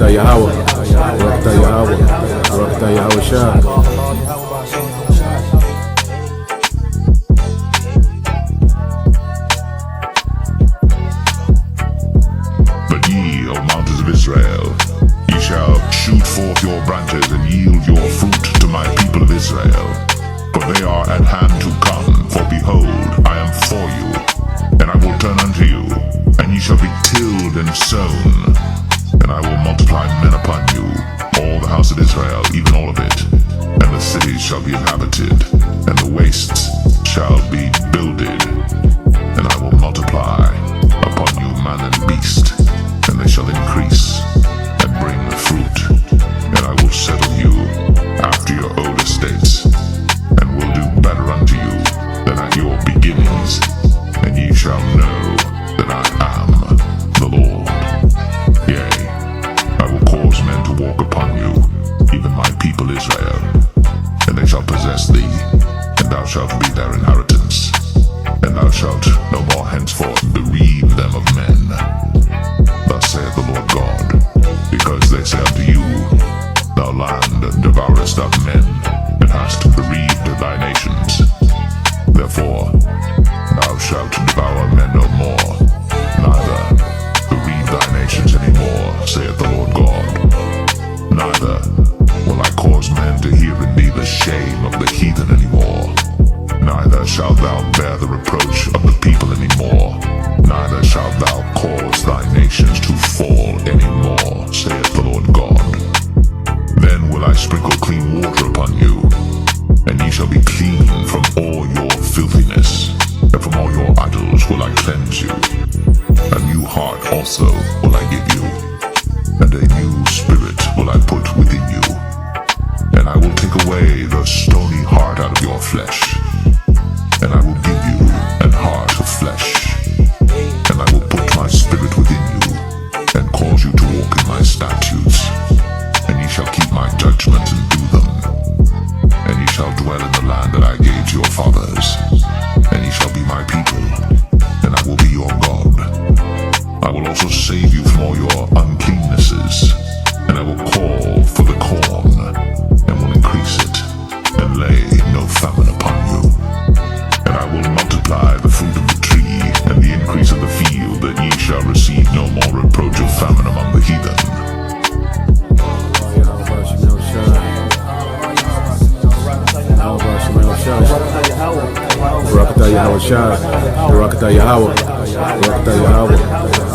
Barakatah Yahweh. Barakatah Yahweh. Barakatah Yahweh Shah. But ye, O mountains of Israel, ye shall shoot forth your branches and yield your fruit to my people of Israel. For they are at hand to come, for behold, I am for you, and I will turn unto you, and ye shall be tilled and sown, and I will multiply men upon you, all the house of Israel, even all of it, and the cities shall be inhabited, and the wastes shall be builded, and I will multiply upon you man and beast, and they shall increase and bring the fruit, and I will settle you after your old estates, and will do better unto you than at your beginnings, and ye shall know that I am the Lord. Yea, I will cause men to walk upon you, even my people Israel, and they shall possess thee, and thou shalt be their inheritance, and thou shalt no more henceforth bereave them of men. Thus saith the Lord God, because they say unto you, thou land devourest of men, and hast bereaved thy nations. Therefore thou shalt devour men no more, neither bereave thy nations any more, saith the Lord God. Neither will I cause men to hear in thee the shame of the heathen any more. Neither shalt thou bear the reproach of the people any more. Neither shalt thou cause thy nations to fall any more, saith the Lord God. Then will I sprinkle clean water upon you, and ye shall be clean from all your filthiness, and from all your idols will I cleanse you. A new heart also will I give you, and a new spirit will I put within you. And I will take away the stony heart out of your flesh, and I will give you an heart of flesh, and I will put my spirit within you, and cause you to walk in my statutes, and ye shall keep my judgments and do them. And ye shall dwell in the land that I gave to your fathers, and ye shall be my people, and I will be your God. I will also save you from all your uncleannesses, and I will call for the corn, and will increase it, and lay no famine upon you. And I will multiply the fruit of the tree, and the increase of the field, that ye shall receive no more reproach of famine among the heathen. Barakatah Yahweh Shah. Barakatah Yahweh. Barakatah Yahweh.